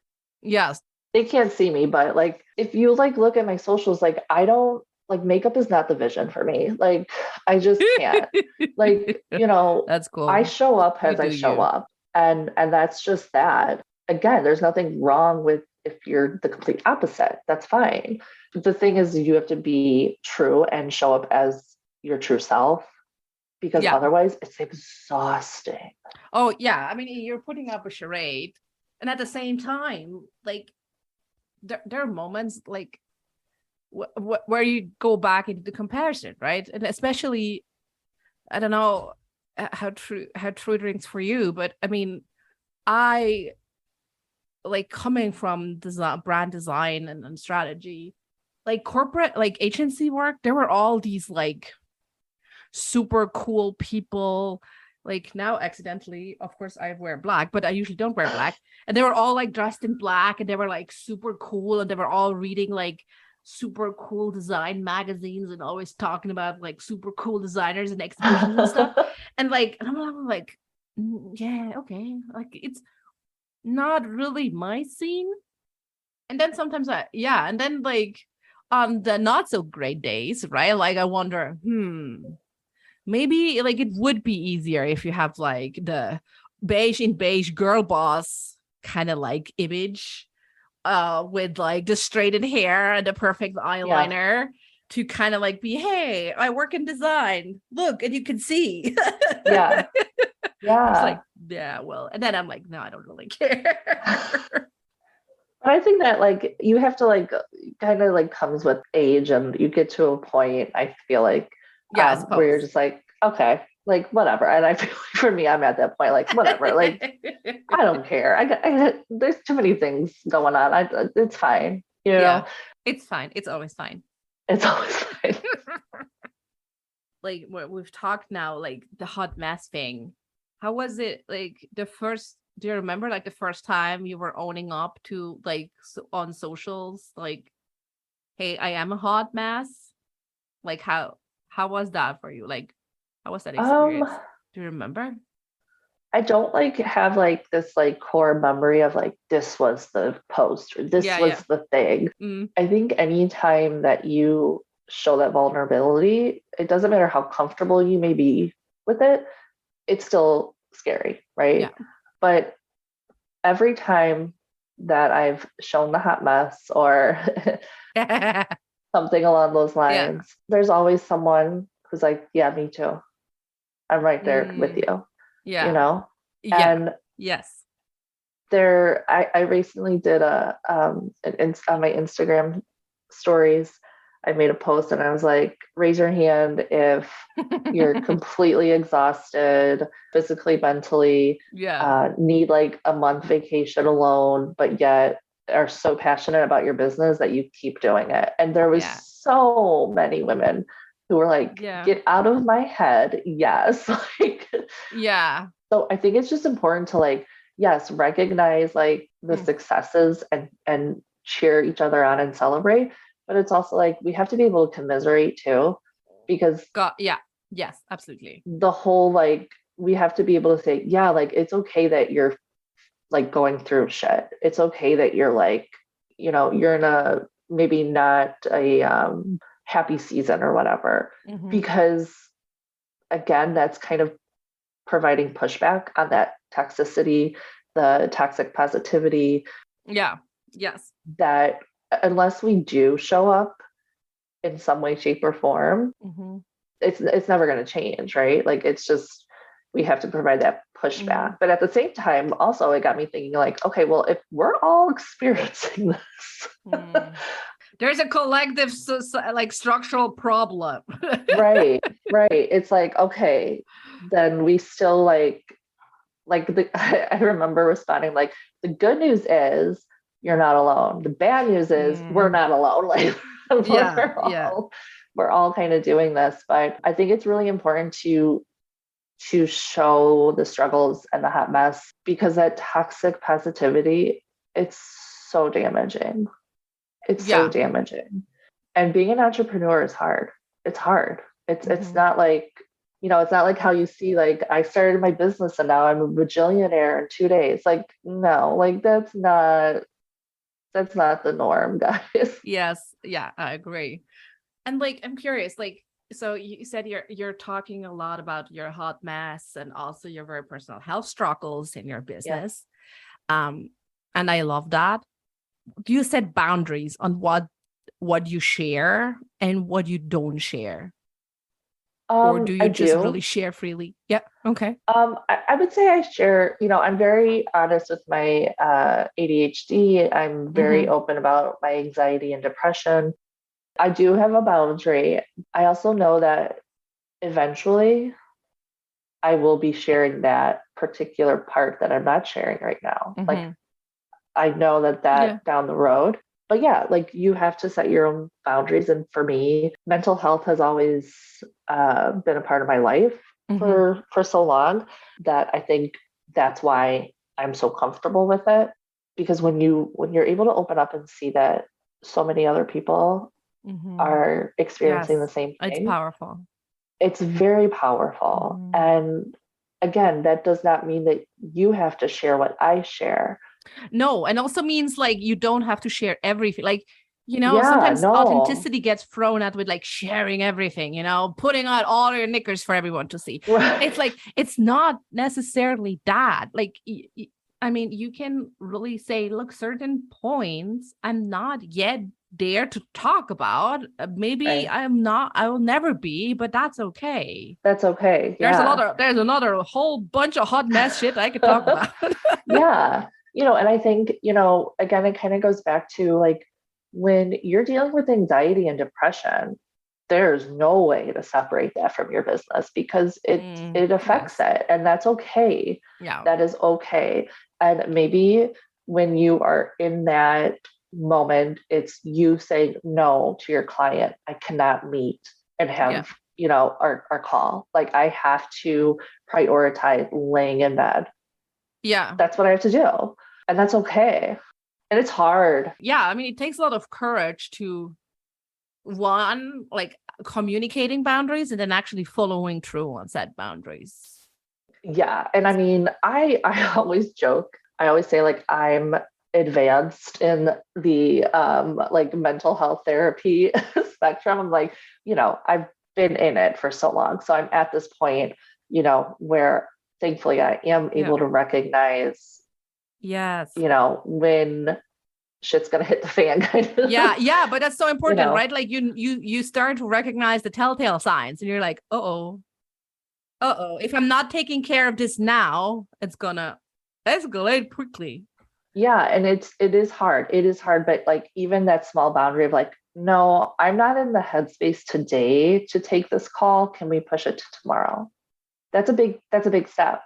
Speaker 1: yes,
Speaker 2: they can't see me, but like, if you like look at my socials, like I don't, like makeup is not the vision for me. Like I just can't. Like,
Speaker 1: that's cool.
Speaker 2: I show up as I show up. And that's just that. Again, there's nothing wrong with if you're the complete opposite. That's fine. The thing is you have to be true and show up as your true self, because otherwise it's exhausting.
Speaker 1: Oh yeah. I mean, you're putting up a charade, and at the same time, like there are moments like where you go back into the comparison, right? And especially, I don't know how true it rings for you, but I mean, I like coming from brand design and strategy, like corporate, like agency work, there were all these like super cool people. Like now accidentally, of course I wear black, but I usually don't wear black, and they were all like dressed in black, and they were like super cool, and they were all reading like super cool design magazines and always talking about like super cool designers and exhibitions and stuff. And I'm like, yeah, okay, like it's not really my scene. And then sometimes and then like on the not so great days, right, like I wonder, maybe like it would be easier if you have like the beige girl boss kind of like image, with like the straightened hair and the perfect eyeliner, to kind of like be, hey, I work in design. Look, and you can see.
Speaker 2: Yeah. Yeah.
Speaker 1: It's like, yeah, well, and then I'm like, no, I don't really care.
Speaker 2: But I think that like you have to like kind of like comes with age, and you get to a point, I feel like,
Speaker 1: Yeah, I
Speaker 2: where you're
Speaker 1: suppose.
Speaker 2: just like, okay, like whatever. And I feel like for me, I'm at that point, like whatever, like I don't care. There's too many things going on. It's fine, you
Speaker 1: Yeah,
Speaker 2: know.
Speaker 1: it's fine. It's always fine.
Speaker 2: It's always fine.
Speaker 1: Like we've talked now, like the hot mess thing. How was it like the first? Do you remember like the first time you were owning up to like on socials, like, hey, I am a hot mess? Like how was that for you? Like, how was that
Speaker 2: Um,
Speaker 1: experience? Do you remember?
Speaker 2: I don't like have like this like core memory of like this was the post or this
Speaker 1: Yeah,
Speaker 2: was
Speaker 1: yeah.
Speaker 2: the thing.
Speaker 1: Mm,
Speaker 2: I think anytime that you show that vulnerability, it doesn't matter how comfortable you may be with it, it's still scary, right?
Speaker 1: yeah.
Speaker 2: But every time that I've shown the hot mess or something along those
Speaker 1: Yeah.
Speaker 2: lines, there's always someone who's like, yeah, me too. I'm right there with
Speaker 1: Mm,
Speaker 2: you, you
Speaker 1: yeah.
Speaker 2: know?
Speaker 1: Yeah.
Speaker 2: And
Speaker 1: Yes.
Speaker 2: I recently did on my Instagram stories, I made a post and I was like, raise your hand if you're completely exhausted, physically, mentally,
Speaker 1: Yeah.
Speaker 2: need like a month vacation alone, but yet are so passionate about your business that you keep doing it. And there was
Speaker 1: Yeah.
Speaker 2: so many women who were like,
Speaker 1: Yeah.
Speaker 2: get out of my head. Yes. Like,
Speaker 1: Yeah.
Speaker 2: so I think it's just important to like, yes, recognize like the
Speaker 1: Mm.
Speaker 2: successes and cheer each other on and celebrate. But it's also like we have to be able to commiserate too, because
Speaker 1: Got, yeah. Yes, absolutely.
Speaker 2: the whole like we have to be able to say, yeah, like it's okay that you're like going through shit. It's okay that you're like, you're in a maybe not a happy season or whatever.
Speaker 1: Hmm.
Speaker 2: Because again, that's kind of providing pushback on that toxicity, the toxic positivity,
Speaker 1: Yeah. Yes.
Speaker 2: that unless we do show up in some way, shape, or form,
Speaker 1: Hmm.
Speaker 2: it's never going to change, right? Like it's just we have to provide that
Speaker 1: Hmm.
Speaker 2: pushback. But at the same time, also it got me thinking like, okay, well, if we're all experiencing this,
Speaker 1: Mm. There's a collective like structural problem.
Speaker 2: right, right, it's like okay, then we still I remember responding like the good news is you're not alone. The bad news is we're
Speaker 1: Mm.
Speaker 2: not alone. Like
Speaker 1: Yeah.
Speaker 2: we're
Speaker 1: Yeah.
Speaker 2: all we're all kind of doing this. But I think it's really important to show the struggles and the hot mess because that toxic positivity, it's so damaging. It's so
Speaker 1: Yeah.
Speaker 2: damaging. And being an entrepreneur is hard. It's hard. It's
Speaker 1: Hmm.
Speaker 2: not like, it's not like how you see like I started my business and now I'm a bajillionaire in 2 days. Like, no, like that's not the norm, guys.
Speaker 1: Yes. Yeah, I agree. And like, I'm curious, like, so you said you're talking a lot about your hot mess and also your very personal health struggles in your
Speaker 2: Yeah.
Speaker 1: business. Um, and I love that. Do you set boundaries on what you share and what you don't share? Or do
Speaker 2: I
Speaker 1: you just
Speaker 2: do.
Speaker 1: really share freely? Yeah. Okay.
Speaker 2: I would say I share, I'm very honest with my ADHD. I'm very
Speaker 1: Mm-hmm.
Speaker 2: open about my anxiety and depression. I do have a boundary. I also know that eventually I will be sharing that particular part that I'm not sharing right now. Like
Speaker 1: Mm-hmm.
Speaker 2: I know that
Speaker 1: Yeah.
Speaker 2: down the road. But yeah, like you have to set your own boundaries. And for me, mental health has always been a part of my life
Speaker 1: Mm-hmm.
Speaker 2: for so long that I think that's why I'm so comfortable with it. Because when you're able to open up and see that so many other people
Speaker 1: Mm-hmm.
Speaker 2: are experiencing the
Speaker 1: Yes.
Speaker 2: same
Speaker 1: It's
Speaker 2: thing,
Speaker 1: powerful.
Speaker 2: it's very powerful.
Speaker 1: Mm-hmm.
Speaker 2: And again, that does not mean that you have to share what I share.
Speaker 1: No, and also means like you don't have to share everything. Like
Speaker 2: Yeah,
Speaker 1: sometimes
Speaker 2: no.
Speaker 1: authenticity gets thrown at with like sharing everything, putting out all your knickers for everyone to see. It's
Speaker 2: Right.
Speaker 1: like, it's not necessarily that. Like, I mean, you can really say, look, certain points I'm not yet there to talk about. Maybe
Speaker 2: Right.
Speaker 1: I will never be, but that's okay.
Speaker 2: That's okay. Yeah.
Speaker 1: There's another whole bunch of hot mess shit I could talk about.
Speaker 2: Yeah. And I think, again, it kind of goes back to like when you're dealing with anxiety and depression, there's no way to separate that from your business because it affects
Speaker 1: Yes.
Speaker 2: it. And that's okay.
Speaker 1: Yeah.
Speaker 2: That is okay. And maybe when you are in that moment, it's you saying no to your client. I cannot meet and have, our call. Like I have to prioritize laying in bed.
Speaker 1: Yeah.
Speaker 2: That's what I have to do. And that's okay. And it's hard.
Speaker 1: Yeah. I mean, it takes a lot of courage to, one, like communicating boundaries and then actually following through on set boundaries.
Speaker 2: Yeah. And I mean, I always joke. I always say like I'm advanced in the like mental health therapy spectrum. I'm like, I've been in it for so long. So I'm at this point, where thankfully I am able to recognize,
Speaker 1: Yes.
Speaker 2: when shit's gonna hit the fan kind of.
Speaker 1: Yeah, but that's so important, right? Like you start to recognize the telltale signs and you're like, uh-oh, if I'm not taking care of this now, it's gonna escalate quickly.
Speaker 2: Yeah, and it is hard. It is hard, but like even that small boundary of like, no, I'm not in the headspace today to take this call. Can we push it to tomorrow? That's a big step.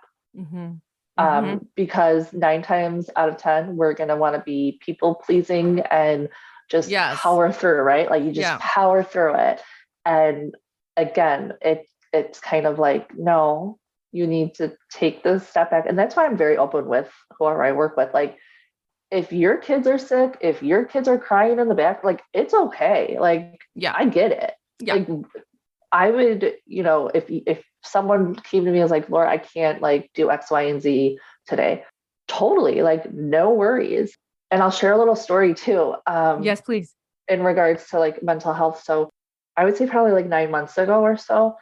Speaker 2: Because 9 times out of 10, we're gonna want to be people pleasing and just power through, right? Like you just power through it. And again, it's kind of like, no, you need to take this step back. And that's why I'm very open with whoever I work with. Like, if your kids are sick, if your kids are crying in the back, like it's okay. Like, I get it. Like I would, if someone came to me and was like, Laura, I can't like do X, Y, and Z today. Totally. Like, no worries. And I'll share a little story too.
Speaker 1: Yes, please.
Speaker 2: In regards to like mental health. So I would say probably like 9 months ago or so,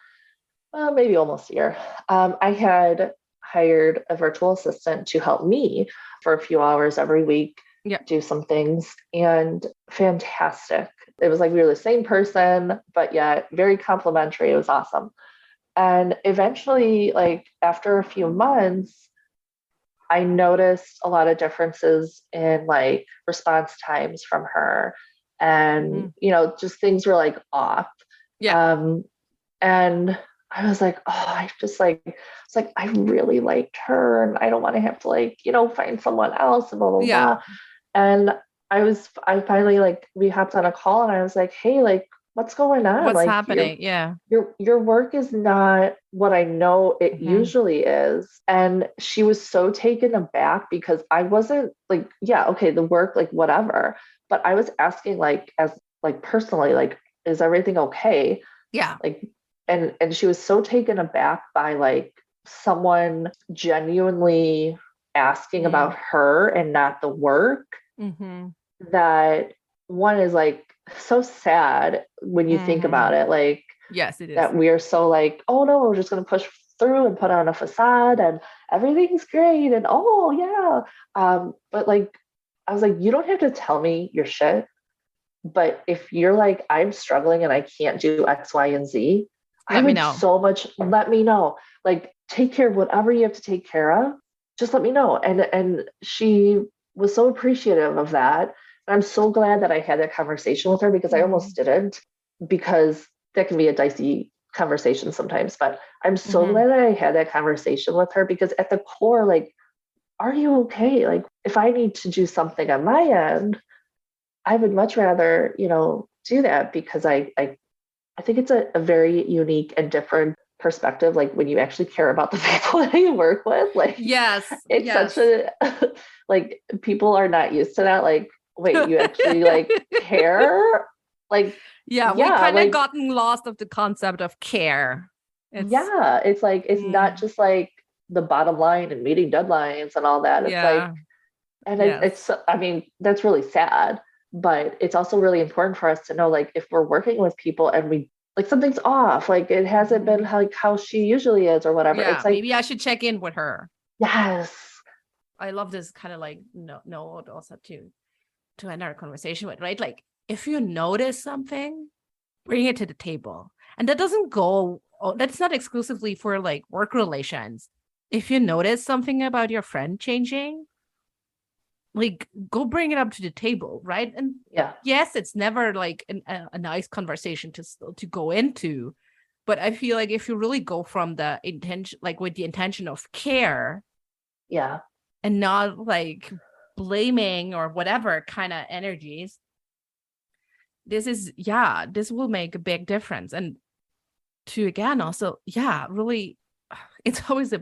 Speaker 2: maybe almost a year, I had hired a virtual assistant to help me for a few hours every week, do some things, and fantastic. It was like we were the same person, but yet very complimentary. It was awesome. And eventually, like after a few months, I noticed a lot of differences in like response times from her. And, just things were like off. And I was like, it's like, I really liked her and I don't want to have to like, find someone else and blah, blah, blah. And I finally like, we hopped on a call and I was like, hey, like, what's going on?
Speaker 1: What's
Speaker 2: like
Speaker 1: happening?
Speaker 2: Your work is not what I know it usually is. And she was so taken aback because I wasn't like, okay, the work, like whatever. But I was asking like, as like personally, like, is everything okay? Like, and she was so taken aback by like someone genuinely asking about her and not the work, that one is like so sad when you think about it. Like,
Speaker 1: yes, it is.
Speaker 2: That we're so like, oh no, we're just going to push through and put on a facade and everything's great. And but like, I was like, you don't have to tell me your shit. But if you're like, I'm struggling and I can't do X, Y, and Z, let me know. Like, take care of whatever you have to take care of. Just let me know. And she was so appreciative of that. And I'm so glad that I had that conversation with her because I almost didn't, because that can be a dicey conversation sometimes. But I'm so glad that I had that conversation with her because at the core, like, are you okay? Like, if I need to do something on my end, I would much rather, do that because I think it's a very unique and different perspective. Like when you actually care about the people that you work with, like, it's such a, like, people are not used to that. Like, wait, you actually like care? Like,
Speaker 1: we kind of gotten lost of the concept of care.
Speaker 2: It's like, it's not just like the bottom line and meeting deadlines and all that. It's like, and it's, I mean, that's really sad. But it's also really important for us to know, like, if we're working with people and we like something's off, like it hasn't been like how she usually is or whatever.
Speaker 1: Yeah,
Speaker 2: It's like,
Speaker 1: maybe I should check in with her.
Speaker 2: yes.
Speaker 1: I love this kind of like no also to end our conversation with, right? Like if you notice something, bring it to the table. And that doesn't go, that's not exclusively for like work relations. If you notice something about your friend changing, like go bring it up to the table, right? And
Speaker 2: Yeah.
Speaker 1: yes, it's never like a nice conversation to go into, but I feel like if you really go from the intention, like with the intention of care,
Speaker 2: Yeah.
Speaker 1: and not like blaming or whatever kind of energies, this will make a big difference. And to again also, really, it's always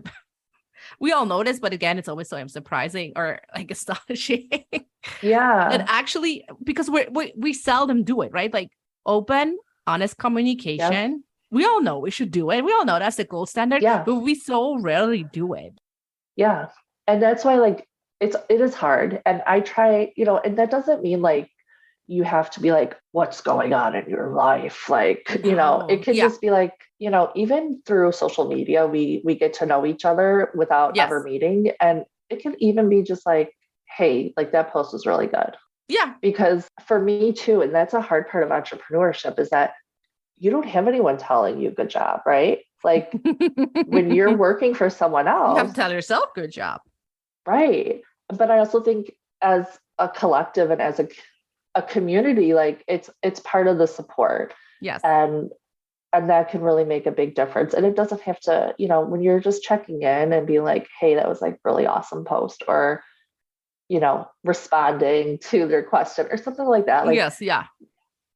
Speaker 1: we all know this, but again, it's always so surprising or like astonishing. And
Speaker 2: Yeah.
Speaker 1: actually, because we seldom do it, right? Like open, honest communication.
Speaker 2: Yes.
Speaker 1: We all know we should do it. We all know that's the gold standard,
Speaker 2: Yeah.
Speaker 1: but we so rarely do it.
Speaker 2: Yeah. And that's why, like, it is hard. And I try, and that doesn't mean like you have to be like, what's going on in your life? Like, it can just be like, even through social media, we get to know each other without ever meeting. And it can even be just like, hey, like that post was really good.
Speaker 1: Yeah.
Speaker 2: Because for me too, and that's a hard part of entrepreneurship, is that you don't have anyone telling you good job, right? Like when you're working for someone else,
Speaker 1: you have to tell yourself good job.
Speaker 2: Right. But I also think as a collective and as a community, like it's part of the support.
Speaker 1: Yes.
Speaker 2: And that can really make a big difference. And it doesn't have to, when you're just checking in and being like, hey, that was like really awesome post, or, responding to their question or something like that. Like,
Speaker 1: yes. Yeah.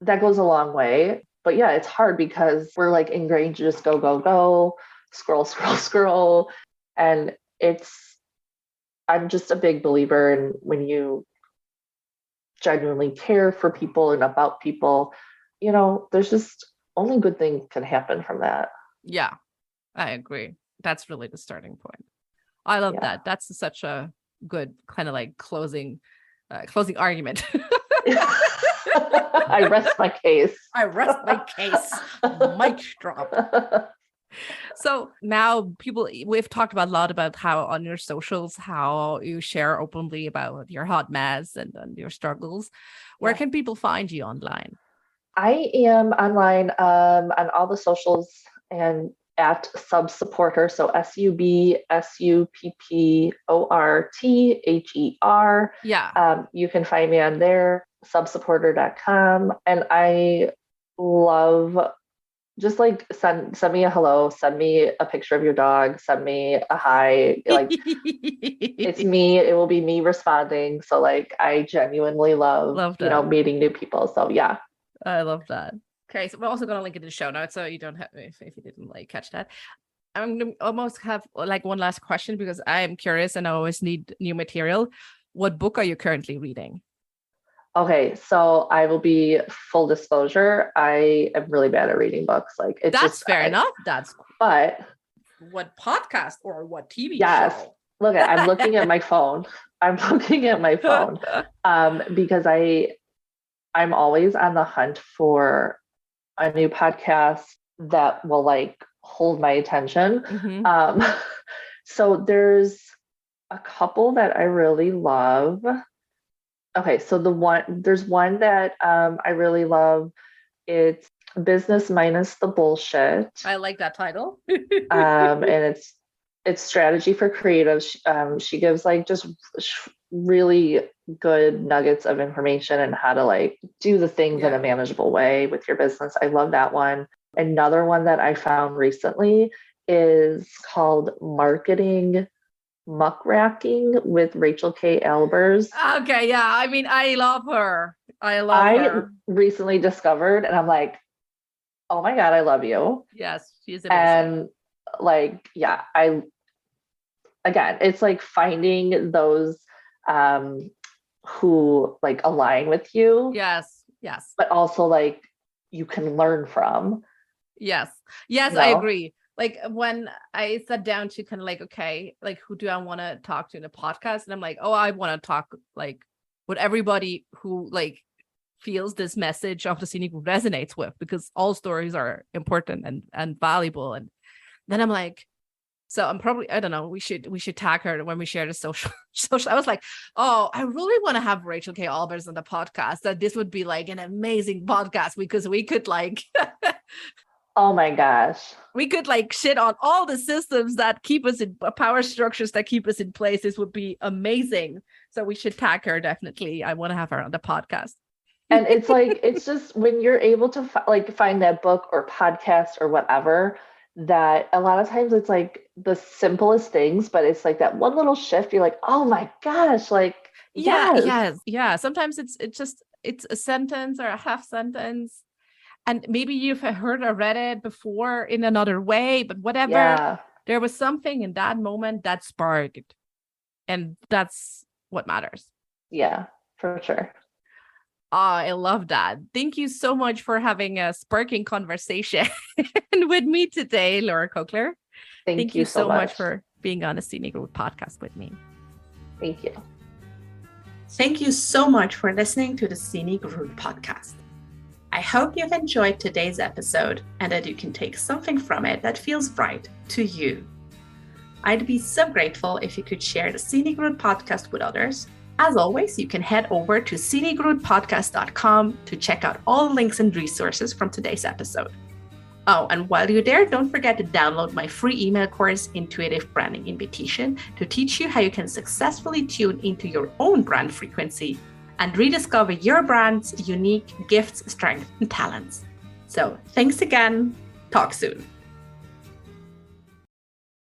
Speaker 2: That goes a long way. But yeah, it's hard because we're like ingrained to just go, go, go, scroll, scroll, scroll. And I'm just a big believer in when you genuinely care for people and about people, there's just only good things can happen from that.
Speaker 1: Yeah, I agree. That's really the starting point. I love that. That's such a good kind of like closing argument.
Speaker 2: I rest my case.
Speaker 1: Mic drop. So now we've talked about a lot about how on your socials, how you share openly about your hot mess and your struggles. Where can people find you online?
Speaker 2: I am online on all the socials and at SubSupporter. So SUBSUPPORTHER.
Speaker 1: Yeah.
Speaker 2: You can find me on there, subsupporter.com. And I love just like send me a hello, send me a picture of your dog, send me a hi. Like it's me, it will be me responding. So like I genuinely love meeting new people. So yeah.
Speaker 1: I love that. Okay, so we're also gonna link it in the show notes, so you don't have if you didn't like catch that. I'm gonna almost have like one last question because I'm curious and I always need new material. What book are you currently reading?
Speaker 2: Okay, so I will be full disclosure. I am really bad at reading books. Like it's
Speaker 1: that's fair enough. That's cool.
Speaker 2: But
Speaker 1: what podcast or what TV
Speaker 2: show? Look, I'm looking at my phone. Because I'm always on the hunt for a new podcast that will like hold my attention.
Speaker 1: Mm-hmm.
Speaker 2: So there's a couple that I really love. Okay, so there's one that I really love. It's Business Minus the Bullshit.
Speaker 1: I like that title.
Speaker 2: And it's strategy for creatives. She gives like just really good nuggets of information and how to like do the things in a manageable way with your business. I love that one. Another one that I found recently is called Marketing Muckraking with Rachel K. Albers.
Speaker 1: Okay, yeah. I mean, I love her. I
Speaker 2: recently discovered, and I'm like, oh my God, I love you.
Speaker 1: Yes, she's amazing.
Speaker 2: And like, yeah, it's like finding those who like align with you.
Speaker 1: Yes.
Speaker 2: But also like you can learn from.
Speaker 1: Yes, I agree. Like when I sat down to kind of like, okay, like who do I want to talk to in a podcast? And I'm like, oh, I want to talk like with everybody who like feels this message of the Scenic Route resonates with, because all stories are important and valuable. And then I'm like, so I'm probably, I don't know, we should tag her when we share the social. I was like, oh, I really want to have Rachel K. Albers on the podcast. That this would be like an amazing podcast, because we could like,
Speaker 2: oh my gosh,
Speaker 1: we could like shit on all the systems that keep us in power structures that keep us in place. This would be amazing. So we should tag her. Definitely. I want to have her on the podcast.
Speaker 2: And it's like, it's just when you're able to find that book or podcast or whatever, that a lot of times it's like the simplest things, but it's like that one little shift. You're like, oh my gosh, like,
Speaker 1: yeah. Sometimes it's a sentence or a half sentence, and maybe you've heard or read it before in another way, but whatever. Yeah. There was something in that moment that sparked, and that's what matters.
Speaker 2: Yeah, for sure.
Speaker 1: Oh, I love that. Thank you so much for having a sparking conversation with me today, Laura Kockler. Thank you so much for being on the Scenic Route podcast with me.
Speaker 2: Thank you.
Speaker 1: Thank you so much for listening to the Scenic Route podcast. I hope you've enjoyed today's episode and that you can take something from it that feels right to you. I'd be so grateful if you could share the Scenic Route podcast with others. As always, you can head over to scenicroutepodcast.com to check out all the links and resources from today's episode. Oh, and while you're there, don't forget to download my free email course, Intuitive Branding Invitation, to teach you how you can successfully tune into your own brand frequency and rediscover your brand's unique gifts, strengths, and talents. So thanks again. Talk soon.